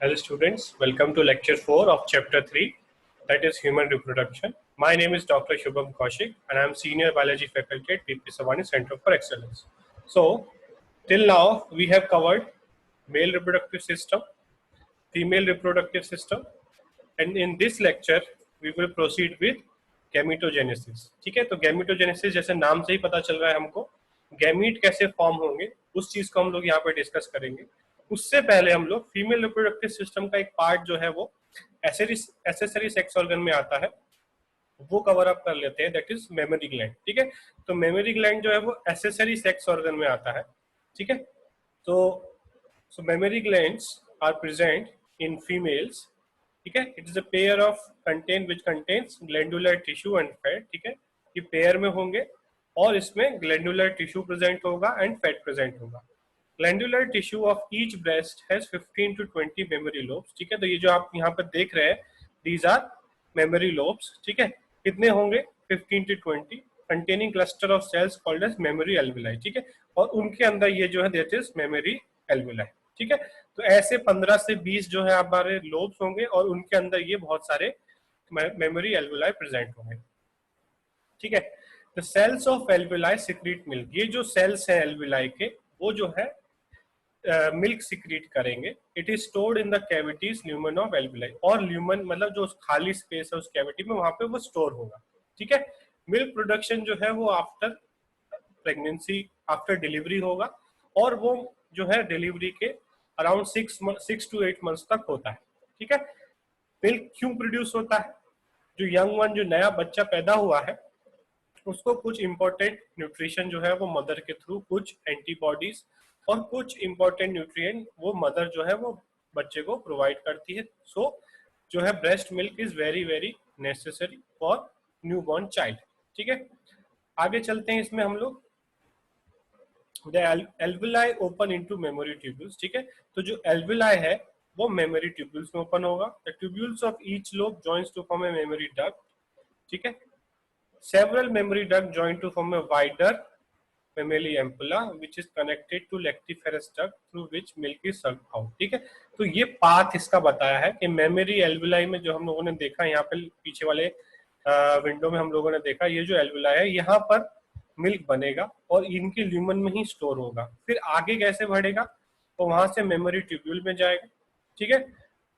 Hello students, welcome to lecture 4 of chapter 3, that is human reproduction. My name is Dr. Shubham Kaushik and I am senior biology faculty at PP Savani Center for Excellence. So till now we have covered male reproductive system, female reproductive system, and in this lecture we will proceed with गैमीटोजेनेसिस. ठीक है, तो गैमीटोजेनेसिस जैसे नाम से ही पता चल रहा है हमको, गैमीट कैसे फॉर्म होंगे उस चीज को हम लोग यहाँ पे डिस्कस करेंगे. उससे पहले हम लोग फीमेल रिप्रोडक्टिव सिस्टम का एक पार्ट जो है वो एसेसरी सेक्स ऑर्गन में आता है, वो कवर अप कर लेते हैं, दैट इज मेमोरी ग्लैंड. ठीक है, तो मेमोरी ग्लैंड जो है वो एसेसरी सेक्स ऑर्गन में आता है. ठीक है, तो mammary glands are present in females. ठीक है, it is a pair of contain which contains glandular tissue and fat. ठीक है, ये पेयर में होंगे और इसमें ग्लैंडुलर टिश्यू प्रेजेंट होगा एंड फैट प्रेजेंट होगा. Glandular tissue of each breast has 15 to 20 mammary lobes. ठीक है, तो ये जो आप यहाँ पर देख रहे हैं दीज आर मेमोरी लोब्स. ठीक है, कितने होंगे 15 to 20 containing cluster of cells called as mammary alveoli. ठीक है, और उनके अंदर ये जो है दैट इज मेमोरी एल्वुलाई. ठीक है, तो ऐसे 15 से 20 जो है हमारे लोब्स होंगे और उनके अंदर ये बहुत सारे मेमोरी एल्वुलाई प्रेजेंट होंगे. ठीक है, the cells of alveoli secrete milk. ये जो सेल्स हैं एल्वुलाई के वो जो है मिल्क सिक्रीट करेंगे. It is stored in the cavities lumen of alveoli, और ल्यूमन मतलब जो खाली स्पेस है उस कैविटी में वहां पे वो स्टोर होगा. ठीक है, मिल्क प्रोडक्शन जो है वो आफ्टर प्रेगनेंसी आफ्टर डिलीवरी होगा और वो जो है डिलीवरी के अराउंड 6 to 8 months तक होता है. ठीक है, मिल्क क्यों प्रोड्यूस होता है? जो यंग वन जो नया बच्चा पैदा हुआ है उसको कुछ इंपॉर्टेंट न्यूट्रिशन जो है वो मदर के थ्रू, कुछ एंटीबॉडीज और कुछ इंपॉर्टेंट न्यूट्रिएंट वो मदर जो है वो बच्चे को प्रोवाइड करती है. सो जो है breast milk is very very necessary for new born child. ठीक है, आगे चलते हैं. इसमें हम लोग the alveoli open into mammary tubules. ठीक है, तो जो एल्वुलाई है वो मेमोरी ट्यूब्यूल्स में ओपन होगा. The tubules of each lobe joins to form a mammary duct. ठीक है, several memory duct join to form a wider mammary ampulla which is connected to lactiferous duct through which milk is sucked out. ठीक है, तो ये path इसका बताया है कि मेमोरी एल्वुलाई में जो हम लोगों ने देखा यहाँ पे पीछे वाले विंडो में हम लोगों ने देखा, ये जो एल्वुलाई है यहाँ पर मिल्क बनेगा और इनके ल्यूमन में ही स्टोर होगा. फिर आगे कैसे बढ़ेगा तो वहां से मेमोरी ट्यूब्यूल में जाएगा. ठीक है,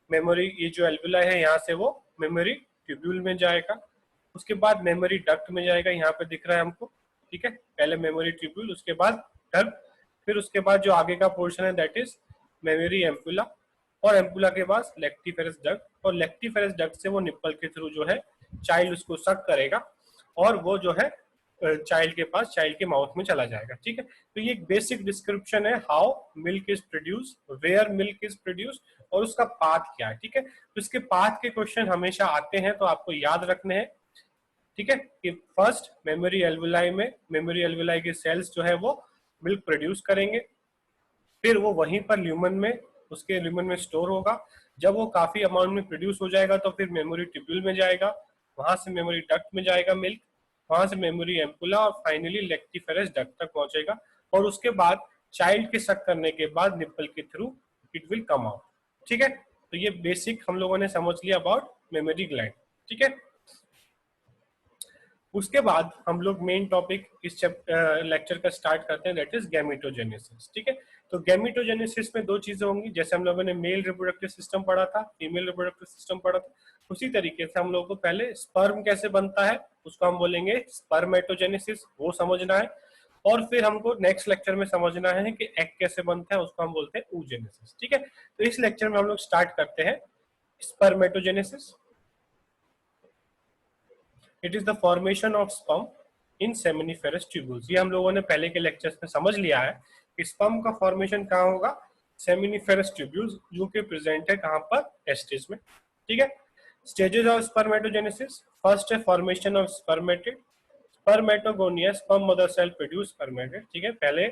मेमोरी ये जो एल्वुलाई है यहाँ से वो मेमोरी ट्यूब्यूल में जाएगा. उसके बाद मेमोरी डक्ट में जाएगा, यहाँ पे दिख रहा है हमको. ठीक है, पहले मेमोरी ट्यूब्यूल, उसके बाद डक्ट, फिर उसके बाद जो आगे का पोर्शन है दैट इज मेमोरी एम्पुला, और एम्पुला के बाद लैक्टिफेरस डक्ट, और लैक्टिफेरस डक्ट से वो निप्पल के थ्रू जो है चाइल्ड उसको सक करेगा और वो जो है चाइल्ड के पास, चाइल्ड के माउथ में चला जाएगा. ठीक है, तो ये एक बेसिक डिस्क्रिप्शन है how milk is produce, where milk is produce और उसका पाथ क्या है. ठीक है, तो इसके पाथ के क्वेश्चन हमेशा आते हैं तो आपको याद रखने हैं. ठीक है, कि फर्स्ट मेमोरी एल्वुलाई में मेमोरी एल्वुलाई के सेल्स जो है वो मिल्क प्रोड्यूस करेंगे, फिर वो वहीं पर ल्यूमन में, उसके ल्यूमन में स्टोर होगा. जब वो काफी अमाउंट में प्रोड्यूस हो जाएगा तो फिर मेमोरी ट्यूब्यूल में जाएगा, वहां से मेमोरी डक्ट में जाएगा मिल्क, वहां से मेमोरी एम्पुला और फाइनली लैक्टिफेरस डक्ट तक पहुंचेगा, और उसके बाद चाइल्ड के सक करने के बाद निप्पल के through it will come out. ठीक है, तो ये बेसिक हम लोगों ने समझ लिया अबाउट मेमोरी ग्लैंड. ठीक है, उसके बाद हम लोग मेन टॉपिक इस लेक्चर का स्टार्ट करते हैं, दैट इज गैमीटोजेनेसिस. ठीक है, तो गैमीटोजेनेसिस में दो चीजें होंगी. जैसे हम लोगों ने मेल रिप्रोडक्टिव सिस्टम पढ़ा था, फीमेल रिप्रोडक्टिव सिस्टम पढ़ा था, उसी तरीके से हम लोगों को पहले स्पर्म कैसे बनता है उसको हम बोलेंगे स्पर्मेटोजेनेसिस, वो समझना है. और फिर हमको नेक्स्ट लेक्चर में समझना है कि एग कैसे बनता है, उसको हम बोलते हैं oogenesis. ठीक है, तो इस लेक्चर में हम लोग स्टार्ट करते हैं spermatogenesis. It is the formation of sperm in seminiferous tubules. ये हम लोगों ने पहले के लेक्चर्स में समझ लिया है कि स्पर्म का फॉर्मेशन कहाँ होगा, सेमिनिफेरस ट्यूब्यूल्स, जो कि प्रेजेंट है कहाँ पर, टेस्टिस में. ठीक है, स्टेजेस ऑफ स्पर्मेटोजेनेसिस. फर्स्ट है formation of spermatid. Spermatogonia, sperm mother cell produce spermatid. ठीक है, पहले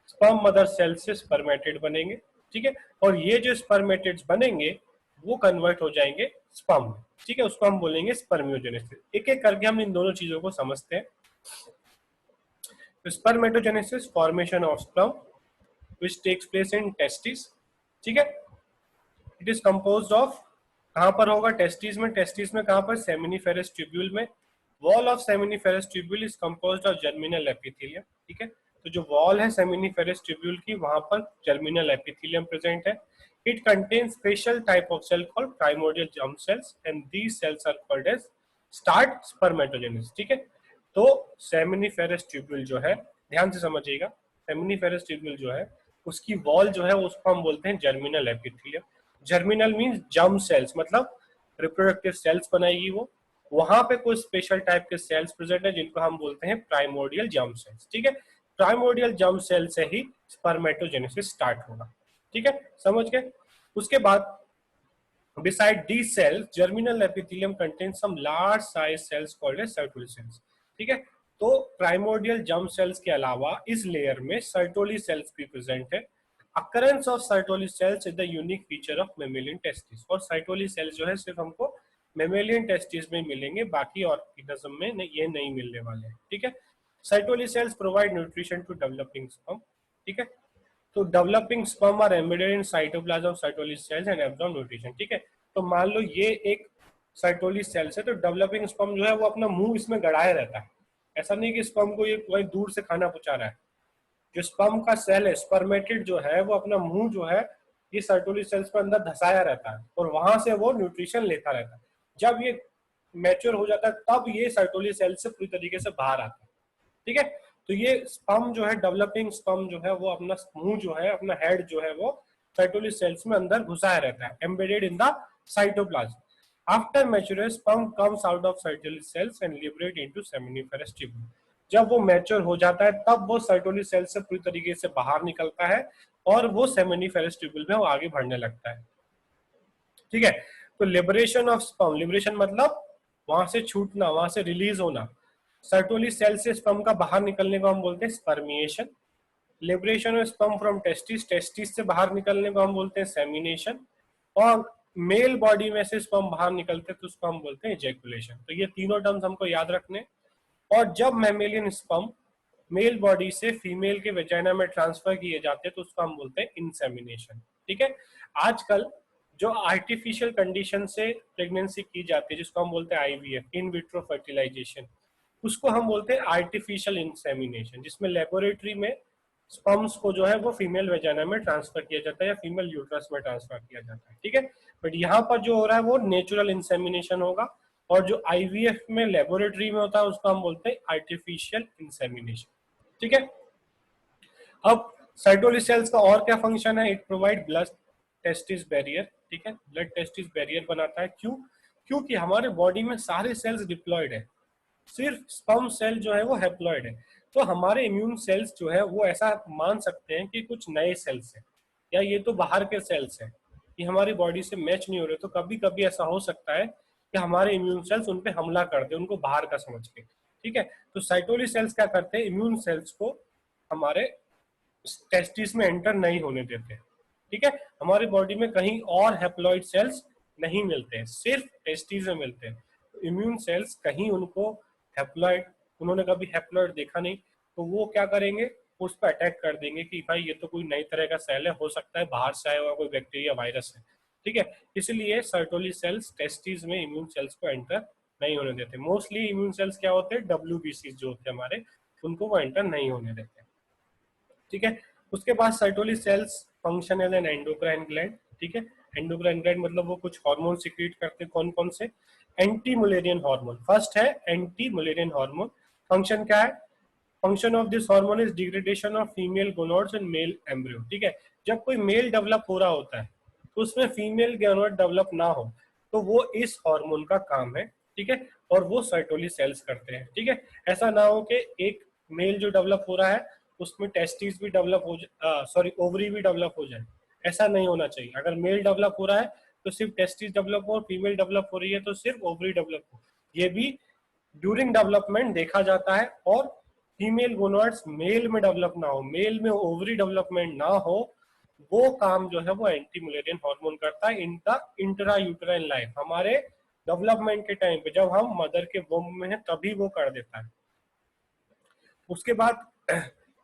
स्पर्म मदर सेल से स्पर्मेटिड बनेंगे. ठीक है, और ये जो स्पर्मेटिड्स बनेंगे वो कन्वर्ट हो जाएंगे स्पर्म में. ठीक है, उसको हम बोलेंगे स्पर्मियोजेनेसिस. एक एक करके हम इन दोनों चीजों को समझते हैं. Formation of sperm which takes place in testis. ठीक है, इट इज कंपोज्ड ऑफ, कहाँ पर होगा, टेस्टिस में, टेस्टिस में कहाँ पर, सेमिनिफेरस ट्यूब्यूल में। Wall of seminiferous tubule is composed of germinal epithelium, ठीक है। तो जो वॉल है सेमिनिफेरस ट्यूब्यूल की, वहां पर जर्मिनल एपिथेलियम प्रेजेंट है। It contains special type of cell called primordial germ cells and these cells are called as start spermatogenesis, ठीक है। तो सेमिनिफेरस ट्यूब्यूल जो है, ध्यान से समझिएगा, सेमिनिफेरस ट्यूब्यूल जो है उसकी वॉल जो है उसको हम बोलते हैं germinal epithelium. Germinal means germ cells, मतलब रिप्रोडक्टिव सेल्स बनाएगी वो। वहां पे कुछ स्पेशल टाइप के सेल्स प्रेजेंट है जिनको हम बोलते हैं प्राइमोर्डियल जर्म सेल्स, ठीक है। प्राइमोर्डियल जर्म सेल से ही स्पर्मेटोजेनेसिस स्टार्ट होगा, ठीक है, समझ गए। उसके बाद beside these cells germinal epithelium contains some large size cells called as Sertoli cells, ठीक है। तो प्राइमोर्डियल जर्म सेल्स के अलावा इस लेयर में सर्टोली सेल्स भी प्रेजेंट है। Occurrence of Sertoli sales is the unique feature of mammalian testis, और सर्टोली सेल्स जो है सिर्फ हमको मेमेलियन टेस्टिस में मिलेंगे, बाकी ऑर्गेनिज्म में ये नहीं मिलने वाले हैं, ठीक है। Sertoli cells provide nutrition to developing sperm, ठीक है। तो developing sperm are embedded in cytoplasm of Sertoli cells and absorb nutrition, ठीक है। तो मान लो ये एक सर्टोली सेल्स है, तो डेवलपिंग स्पर्म जो है वो अपना मुंह इसमें गड़ाए रहता है। ऐसा नहीं कि स्पर्म को ये कोई दूर से खाना पहुंचा रहा है। जो स्पर्म का सेल है, स्पर्मेटिड जो है, वो अपना मुंह जो है ये सर्टोली सेल्स में अंदर धसाया रहता है और वहां से वो न्यूट्रिशन लेता रहता है। जब ये मैच्योर हो जाता है तब ये सर्टोली सेल से पूरी तरीके से बाहर आता है, ठीक है। तो ये स्पर्म जो है, डेवलपिंग स्पर्म जो है, वो अपना मुंह जो है, अपना हेड जो है, वो सर्टोली सेल्स में अंदर घुसाया रहता है, embedded in the cytoplasm. After maturation sperm comes out of Sertoli cells and liberate into seminiferous tubule. जब वो मैच्योर हो जाता है तब वो सर्टोली सेल से पूरी तरीके से बाहर निकलता है और वो सेमिनिफेरस ट्यूब्यूल में वो आगे बढ़ने लगता है, ठीक है। तो लिबरेशन ऑफ स्पर्म, लिबरेशन मतलब वहां से छूटना, वहां से रिलीज होना। सर्टोली सेल से स्पर्म का बाहर निकलने को हम बोलते हैं spermiation. Liberation of sperm from testis, testis से बाहर निकलने को हम बोलते हैं सेमिनेशन। और मेल बॉडी में से स्पर्म बाहर निकलते तो उसको हम बोलते हैं इजैकुलेशन। तो ये तीनों टर्म्स हमको याद रखने। और जब मैमेलियन स्पर्म मेल बॉडी से फीमेल के वेजाइना में ट्रांसफर किए जाते हैं तो उसको हम बोलते हैं इंसेमिनेशन, ठीक है। आजकल जो आर्टिफिशियल कंडीशन से प्रेगनेंसी की जाती है जिसको हम बोलते हैं आईवीएफ, इन विट्रो फर्टिलाइजेशन, उसको हम बोलते हैं आर्टिफिशियल इंसेमिनेशन, जिसमें लेबोरेटरी में स्पर्म्स को जो है वो फीमेल वेजाइना में ट्रांसफर किया जाता है या फीमेल यूट्रस में ट्रांसफर किया जाता है, ठीक है। बट यहाँ पर जो हो रहा है वो नेचुरल इंसेमिनेशन होगा, और जो आईवीएफ में लेबोरेटरी में होता है उसको हम बोलते हैं आर्टिफिशियल इंसेमिनेशन, ठीक है। अब सर्टोली सेल्स का और क्या फंक्शन है, it provide blood testis barrier, ठीक है, ब्लड टेस्टिस बैरियर बनाता है। क्यों? क्योंकि हमारे बॉडी में सारे सेल्स डिप्लॉयड है, सिर्फ स्पर्म सेल जो है वो हैप्लॉयड है। तो हमारे इम्यून सेल्स जो है वो ऐसा मान सकते हैं कि कुछ नए सेल्स हैं या ये तो बाहर के सेल्स हैं, ये हमारी बॉडी से मैच नहीं हो रहे। तो कभी कभी ऐसा हो सकता है कि हमारे इम्यून सेल्स उन पे हमला कर दे, उनको बाहर का समझ के, ठीक है। तो साइटोली सेल्स क्या करते हैं, इम्यून सेल्स को हमारे टेस्टिस में एंटर नहीं होने देते, ठीक है। हमारी बॉडी में कहीं और हैप्लॉइड सेल्स नहीं मिलते हैं, सिर्फ टेस्टिस में मिलते हैं। तो इम्यून सेल्स कहीं उनको हैप्लॉइड, उन्होंने कभी हैप्लॉइड देखा नहीं, तो वो क्या करेंगे, उस पर अटैक कर देंगे कि भाई ये तो कोई नई तरह का सेल है, हो सकता है बाहर से आया हुआ कोई बैक्टीरिया वायरस है, ठीक है। इसलिए सर्टोली सेल्स टेस्टिस में इम्यून सेल्स को एंटर नहीं होने देते। मोस्टली इम्यून सेल्स क्या होते हैं, डब्ल्यूबीसी जो होते हैं हमारे, उनको वो एंटर नहीं होने देते, ठीक है। उसके बाद Sertoli cells function as an endocrine gland, ठीक है। एंडोक्राइन ग्लैंड मतलब वो कुछ हार्मोन सिक्रीट करते हैं, कौन कौन से, एंटी मुलेरियन हार्मोन। फर्स्ट है एंटी मुलेरियन हार्मोन। फंक्शन क्या है, function of this hormone is degradation of female gonads and male embryo, ठीक है। जब कोई मेल डेवलप हो रहा होता है तो उसमें फीमेल गोनोड डेवलप ना हो, तो वो इस हार्मोन का काम है, ठीक है। और वो सर्टोली सेल्स करते हैं, ठीक है। ऐसा ना हो कि एक मेल जो डेवलप हो रहा है उसमें टेस्टिस भी डेवलप हो जाए, सॉरी ओवरी भी डेवलप हो जाए, ऐसा नहीं होना चाहिए। अगर मेल डेवलप हो रहा है तो सिर्फ टेस्टिस डेवलप हो, फीमेल डेवलप हो रही है तो सिर्फ ओवरी डेवलप हो, ये भी ड्यूरिंग डेवलपमेंट देखा जाता है। और फीमेल गोनोड्स मेल में डेवलप ना हो, मेल में ओवरी डेवलपमेंट ना हो, वो काम जो है वो एंटी मुलेरियन हार्मोन करता है in the intra uterine life, हमारे डेवलपमेंट के टाइम पे जब हम मदर के वोम में है तभी वो कर देता है। उसके बाद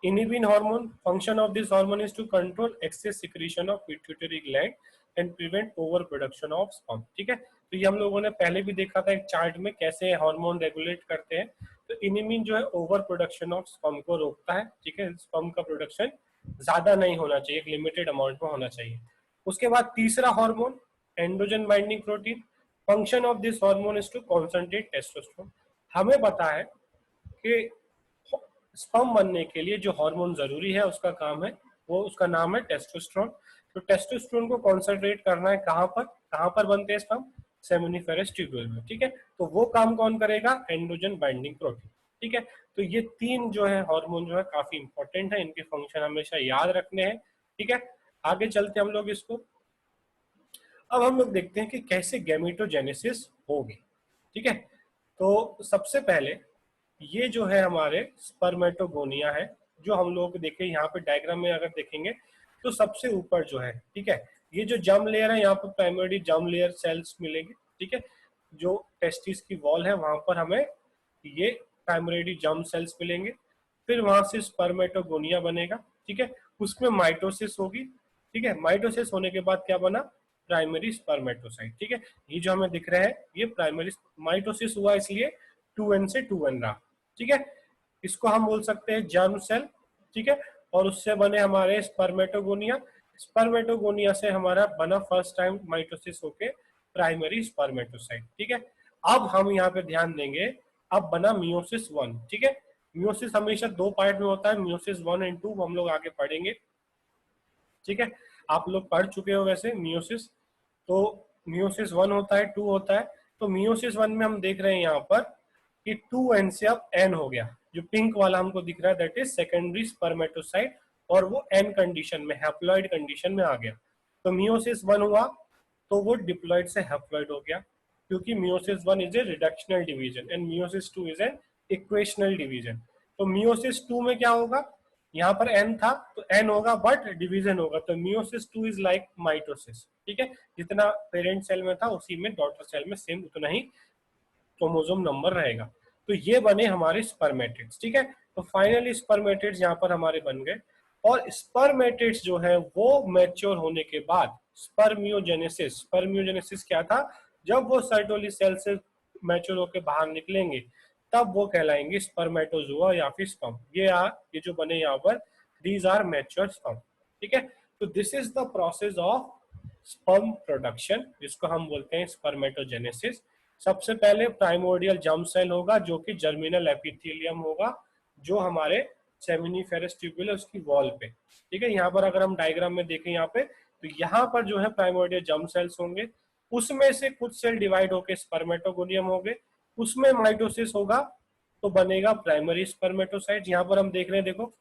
inhibin hormone, function of this hormone is to control excess secretion of pituitary gland. And prevent over production of sperm. ठीक है, तो ये हम लोगों ने पहले भी देखा था एक चार्ट में कैसे हार्मोन रेगुलेट करते हैं। तो इनिमिन जो है ओवर प्रोडक्शन ऑफ स्पर्म को रोकता है। ठीक है, स्पर्म का प्रोडक्शन ज्यादा नहीं होना चाहिए, एक लिमिटेड अमाउंट में होना चाहिए। उसके बाद तीसरा hormone androgen binding protein. Function of this hormone is to concentrate testosterone. हमें पता है कि स्पर्म बनने के लिए जो हार्मोन जरूरी है उसका काम है, वो उसका नाम है टेस्टोस्टेरोन। तो टेस्टोस्टेरोन को कॉन्सेंट्रेट करना है कहाँ पर बनते हैं स्पर्म? सेमिनिफेरस ट्यूब्यूल में। ठीक है, तो वो काम कौन करेगा? Androgen binding protein. ठीक है, तो ये तीन जो है हार्मोन जो है काफी इंपॉर्टेंट है, इनके फंक्शन हमेशा याद रखने हैं। ठीक है, आगे चलते हम लोग इसको। अब हम लोग देखते हैं कि कैसे गैमेटोजेनेसिस होगी। ठीक है, तो सबसे पहले ये जो है हमारे स्पर्मेटोगोनिया है, जो हम लोग देखें यहाँ पे डायग्राम में अगर देखेंगे तो सबसे ऊपर जो है, ठीक है, ये जो जर्म लेयर है यहाँ पर प्राइमरी जर्म लेयर सेल्स मिलेंगे। ठीक है, जो टेस्टिस की वॉल है वहां पर हमें ये प्राइमरी जर्म सेल्स मिलेंगे। फिर वहां से स्पर्मेटोगोनिया बनेगा। ठीक है, उसमें माइटोसिस होगी। ठीक है, माइटोसिस होने के बाद क्या बना? Primary spermatocyte. ठीक है, ये जो हमें दिख रहा है ये प्राइमरी माइटोसिस हुआ, इसलिए 2n से 2n रहा। ठीक है, इसको हम बोल सकते हैं जर्म सेल। ठीक है, और उससे बने हमारे स्पर्मेटोगोनिया। स्पर्मेटोगोनिया से हमारा बना फर्स्ट टाइम माइटोसिस होके प्राइमरी स्पर्मेटोसाइट। ठीक है, अब हम यहाँ पे ध्यान देंगे, अब बना मियोसिस 1। ठीक है, मियोसिस हमेशा दो पार्ट में होता है, मियोसिस 1 एंड 2 हम लोग आगे पढ़ेंगे। ठीक है, आप लोग पढ़ चुके हो वैसे मियोसिस। तो मियोसिस 1 होता है, 2 होता है। तो मियोसिस 1 में हम देख रहे हैं यहाँ पर कि 2n से अब n हो गया। जो पिंक वाला हमको दिख रहा है दैट इज सेकेंडरी स्पर्मेटोसाइट, और वो n कंडीशन में, हैप्लॉइड कंडीशन में आ गया। तो मियोसिस 1 हुआ तो वो डिप्लॉइड से हैप्लॉइड हो गया, क्योंकि meiosis 1 is a reductional division and meiosis 2 is an equational division. तो मियोसिस 2 में क्या होगा? यहाँ पर n था तो n होगा बट डिवीजन होगा, तो मियोसिस 2 इज लाइक माइटोसिस। ठीक है, जितना पेरेंट सेल में था उसी में डॉटर सेल में सेम उतना ही क्रोमोसोम नंबर रहेगा। तो ये बने हमारे स्पर्मेटिड्स। ठीक है, तो फाइनली स्पर्मेटिड्स यहाँ पर हमारे बन गए। और स्पर्मेटिड्स जो है वो मैच्योर होने के बाद स्पर्मियोजेनेसिस, स्पर्मियोजेनेसिस क्या था? जब वो सर्टोली सेल से मैच्योर होकर बाहर निकलेंगे तब वो कहलाएंगे स्पर्मेटोजोआ या फिर स्पर्म। ये जो बने यहाँ पर, दीज आर मैच्योर स्पर्म। ठीक है, तो this is the process of sperm production, जिसको हम बोलते हैं स्पर्मेटोजेनेसिस। सबसे पहले प्राइमोर्डियल जर्म सेल होगा जो कि जर्मिनल एपिथेलियम होगा, जो हमारे सेमिनिफेरस ट्यूब्यूल है उसकी वॉल पे। ठीक है, यहाँ पर अगर हम डायग्राम में देखें यहाँ पे, तो यहाँ पर जो है प्राइमोर्डियल जर्म सेल्स होंगे, उसमें से कुछ सेल डिवाइड होके स्पर्मेटोगोनियम होंगे, उसमें माइटोसिस होगा तो बनेगा प्राइमरी स्पर्मेटोसाइट। यहाँ पर हम देख रहे हैं, देखो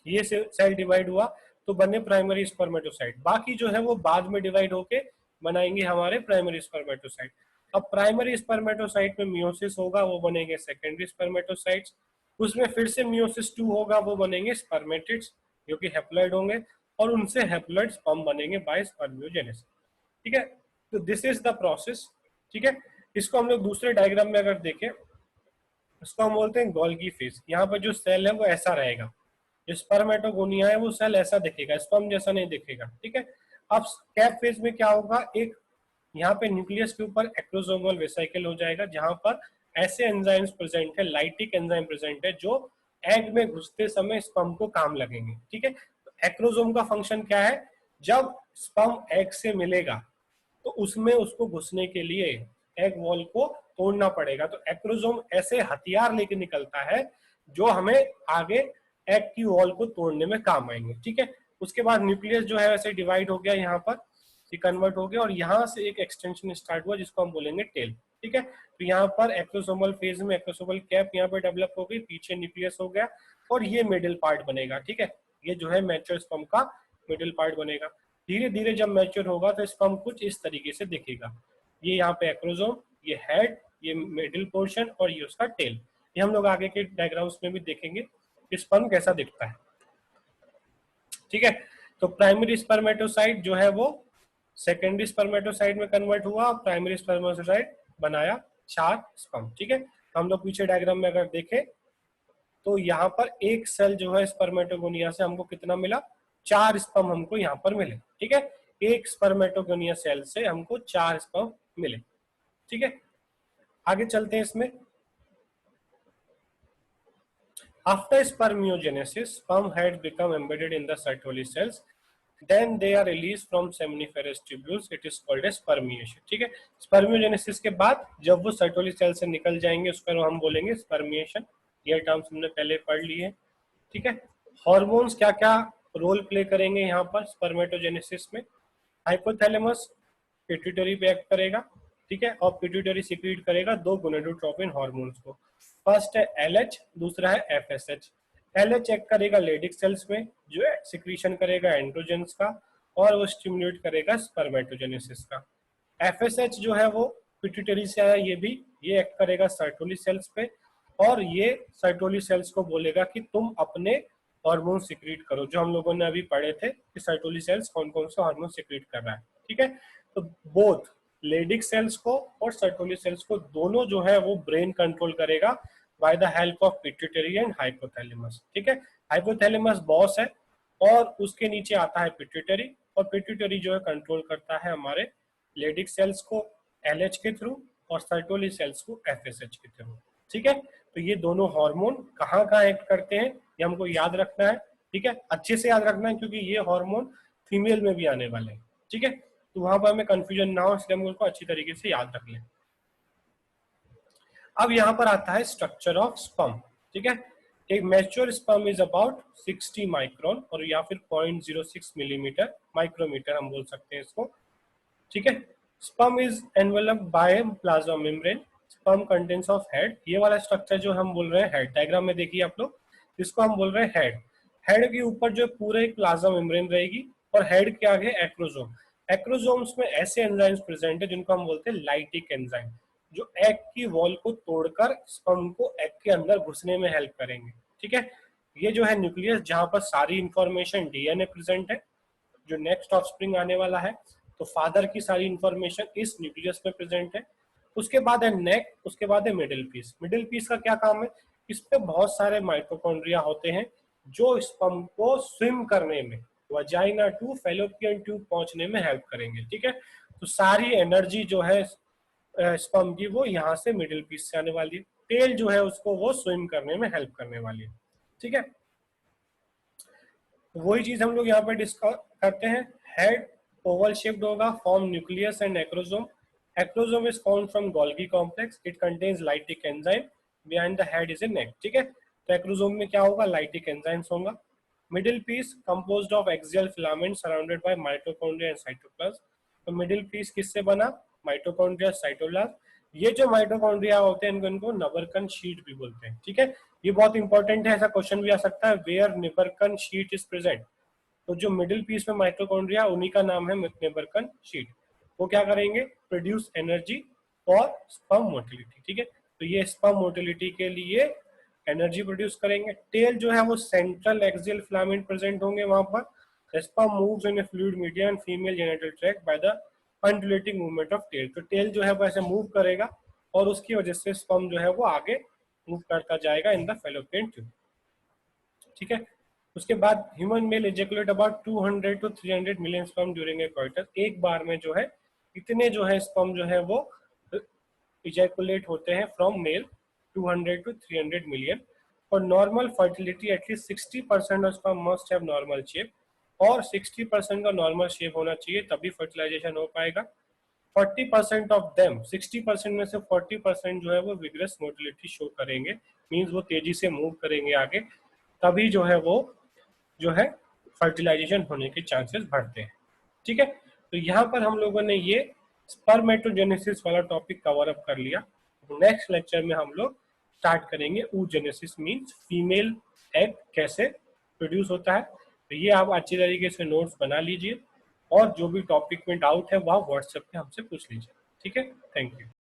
ये सेल डिवाइड हुआ तो बने प्राइमरी स्पर्मेटोसाइट, बाकी जो है वो बाद में डिवाइड होके बनाएंगे हमारे प्राइमरी स्पर्मेटोसाइट। अब प्राइमरी स्पर्मेटोसाइट में मियोसिस होगा, वो बनेंगे सेकेंडरी स्पर्मेटोसाइट्स। उसमें फिर से मियोसिस 2 होगा, वो बनेंगे स्पर्मेटिड्स जो कि हैप्लॉइड होंगे, और उनसे हैप्लॉइड स्पर्म बनेंगे बाय स्पर्मियोजेनेसिस। ठीक है, तो दिस इज द प्रोसेस। ठीक है, इसको हम लोग दूसरे डायग्राम में अगर देखें, इसको हम बोलते हैं गोल्गी फेज। यहाँ पर जो सेल है वो ऐसा रहेगा, जो स्पर्मेटोगोनिया है वो सेल ऐसा दिखेगा, स्पर्म जैसा नहीं दिखेगा। ठीक है, अब कैप फेज में क्या होगा? एक यहाँ पे न्यूक्लियस के ऊपर एक्रोसोमल वेसिकल हो जाएगा, जहां पर ऐसे एंजाइम्स प्रेजेंट है, लाइटिक एंजाइम प्रेजेंट है, जो एग में घुसते समय स्पर्म को काम लगेंगे। ठीक है, तो एक्रोसोम का फंक्शन क्या है? जब स्पर्म एग से मिलेगा तो उसमें उसको घुसने के लिए एग वॉल को तोड़ना पड़ेगा। तो एक्रोसोम ऐसे हथियार लेके निकलता है जो हमें आगे एग की वॉल को तोड़ने में काम आएंगे। ठीक है, उसके बाद न्यूक्लियस जो है वैसे डिवाइड हो गया, यहाँ पर कन्वर्ट हो गया, और यहाँ से एक एक्सटेंशन स्टार्ट हुआ जिसको हम बोलेंगे टेल। ठीक है, तो यहाँ पर एक्रोसोमल फेज में एक्रोसोमल कैप यहाँ पर डेवलप हो गई, पीछे न्यूक्लियस हो गया, और ये मिडिल पार्ट बनेगा। ठीक है, ये जो है मैच्योर स्पर्म का मिडिल पार्ट बनेगा। धीरे धीरे जब मैच्योर होगा तो स्पर्म कुछ इस तरीके से दिखेगा। ये यहाँ पे एक्रोसोम, ये हेड, ये मिडिल पोर्शन, और ये उसका टेल। ये हम लोग आगे के डायग्राम्स में भी देखेंगे कि स्पर्म कैसा दिखता है। ठीक है, तो प्राइमरी स्पर्मेटोसाइट जो है वो सेकेंडरी स्पर्मेटोसाइट में कन्वर्ट हुआ, प्राइमरी स्पर्मेटोसाइट बनाया 4 स्पर्म। ठीक है, हम लोग पीछे डायग्राम में अगर देखें तो यहाँ पर एक सेल जो है स्पर्मेटोगोनिया से हमको कितना मिला? 4 स्पर्म हमको यहाँ पर मिले। ठीक है, एक स्पर्मेटोगोनिया सेल से हमको 4 स्पर्म मिले। ठीक है, आगे चलते हैं इसमें। After spermiogenesis sperm had become embedded in the Sertoli cells, then they are released from seminiferous tubules, it is called as spermiation। ठीक है, स्पर्मियोजेनेसिस के बाद जब वो सर्टोली सेल से निकल जाएंगे उसको हम बोलेंगे स्पर्मिएशन। ये टर्म्स हमने पहले पढ़ लिए हैं। ठीक है, हॉर्मोन्स क्या क्या रोल प्ले करेंगे यहाँ पर स्पर्मेटोजेनेसिस में? हाइपोथैलेमस पिट्यूटरी पे एक्ट करेगा। ठीक है, और पिट्यूटरी सिक्रीट करेगा दो गोनेडोट्रोपिन हार्मोन्स को। फर्स्ट है एलएच, दूसरा है एफएसएच। एलएच एक्ट करेगा लेडिक सेल्स में, जो सिक्रीशन करेगा एंड्रोजेंस का, और वो स्टिमुलेट करेगा स्पर्मेटोजेनेसिस का। एफएसएच जो है वो पिट्यूटरी से आया, ये एक्ट करेगा सर्टोली सेल्स पे, और ये सर्टोली सेल्स को बोलेगा कि तुम अपने हार्मोन सिक्रीट करो, जो हम लोगों ने अभी पढ़े थे कि सर्टोली सेल्स कौन कौन से हार्मोन सिक्रीट कर रहा है। ठीक है, तो बोथ लेडिक सेल्स को और सर्टोली सेल्स को दोनों जो है वो ब्रेन कंट्रोल करेगा by the help of pituitary and hypothalamus. ठीक है, हाइपोथैलेमस बॉस है और उसके नीचे आता है पिट्यूटरी, और पिट्यूटरी जो है कंट्रोल करता है हमारे लेडिक सेल्स को एलएच के थ्रू और सर्टोली सेल्स को एफएसएच के थ्रू। ठीक है, तो ये दोनों हार्मोन कहाँ कहाँ एक्ट करते हैं ये हमको याद रखना है। ठीक है, अच्छे से याद रखना है क्योंकि ये हार्मोन फीमेल में भी आने वाले हैं। ठीक है, तो वहां पर हमें कंफ्यूजन ना हो, इसलिए हम उसको अच्छी तरीके से याद रख लें। अब यहाँ पर आता है स्ट्रक्चर ऑफ स्पर्म। ठीक है, एक mature sperm is about 60 micron और या फिर 0.06 मिलीमीटर, माइक्रोमीटर हम बोल सकते हैं इसको। ठीक है, sperm is enveloped by plasma membrane, sperm contents of head. ये वाला स्ट्रक्चर जो हम बोल रहे हैं हेड, डायग्राम में देखिए आप लोग, इसको हम बोल रहे हैं हेड। हेड के ऊपर जो पूरे एक प्लाज्मा मेम्ब्रेन रहेगी और हेड के आगे एक्रोसोम। एक्रोसोम्स में ऐसे एंजाइम्स प्रेजेंट है जिनको हम बोलते हैं लाइटिक एंजाइम, जो एग की वॉल को तोड़कर स्पर्म को एग के अंदर घुसने में हेल्प करेंगे। ठीक है, ये जो है न्यूक्लियस जहां पर सारी इंफॉर्मेशन डीएनए प्रेजेंट है, जो नेक्स्ट ऑफस्प्रिंग आने वाला है, तो फादर की सारी इंफॉर्मेशन इस न्यूक्लियस में प्रेजेंट है। उसके बाद है नेक, उसके बाद है मिडिल पीस। मिडिल पीस का क्या काम है? इस पे बहुत सारे माइटोकॉन्ड्रिया होते हैं जो स्पर्म को स्विम करने में, वजाइना टू फैलोपियन ट्यूब पहुंचने में हेल्प करेंगे। ठीक है, तो सारी एनर्जी जो है स्पर्म की वो यहाँ से मिडिल पीस से आने वाली है। टेल जो है उसको वो स्विम करने में हेल्प करने वाली है। ठीक है, वही चीज हम लोग यहाँ पे डिस्कस करते हैं। हेड ओवल शेप्ड होगा, form nucleus and acrosome. Acrosome is found from Golgi complex, it contains lytic enzyme, behind the head is a neck. ठीक है, तो एक्रोसोम में क्या होगा? लाइटिक एंजाइम्स होगा। Middle piece composed of axial filament surrounded by mitochondria and cytoplasm. तो middle piece किससे बना? Mitochondria, cytoplasm. ये जो माइटोकॉन्ड्रिया होते हैं इनको नबरकन शीट भी बोलते हैं। ठीक है, ये बहुत इंपॉर्टेंट है, ऐसा क्वेश्चन भी आ सकता है, वेयर निबरकन शीट इज प्रेजेंट। तो जो मिडिल पीस में माइटोकॉन्ड्रिया उन्हीं का नाम है निबरकन शीट। वो क्या करेंगे? Produce energy for sperm motility. ठीक है, तो ये स्पर्म मोटिलिटी के लिए एनर्जी प्रोड्यूस करेंगे। टेल जो है वो सेंट्रल एक्सियल फिलामेंट प्रेजेंट होंगे वहां पर। Sperm moves in a fluid medium and female genital tract by the undulating movement of tail. तो टेल जो है वो ऐसे मूव करेगा और उसकी वजह से स्पर्म जो है वो आगे मूव करता जाएगा इन द फैलोपियन ट्यूब। ठीक है, उसके बाद human male ejaculate about 200 to 300 million sperm during a quarter. एक बार में जो है इतने जो है स्पर्म जो है वो इजेकुलेट होते हैं फ्रॉम मेल, 200 to 300 मिलियन। और normal fertility at least 60% of sperm must have normal shape, और 60% का नॉर्मल शेप होना चाहिए तभी फर्टिलाइजेशन हो पाएगा। 40% ऑफ देम, 60% में से 40% जो है वो विग्रस मोटिलिटी शो करेंगे, मींस वो तेजी से मूव करेंगे आगे, तभी जो है वो जो है फर्टिलाइजेशन होने के चांसेस बढ़ते हैं। ठीक है, तो यहाँ पर हम लोगों ने ये स्पर्मेटोजेनेसिस वाला टॉपिक कवर अप कर लिया। नेक्स्ट लेक्चर में हम लोग स्टार्ट करेंगे oogenesis, मींस फीमेल एग कैसे प्रोड्यूस होता है। तो ये आप अच्छी तरीके से नोट्स बना लीजिए और जो भी टॉपिक में डाउट है वह व्हाट्सएप पे हमसे पूछ लीजिए। ठीक है, थैंक यू।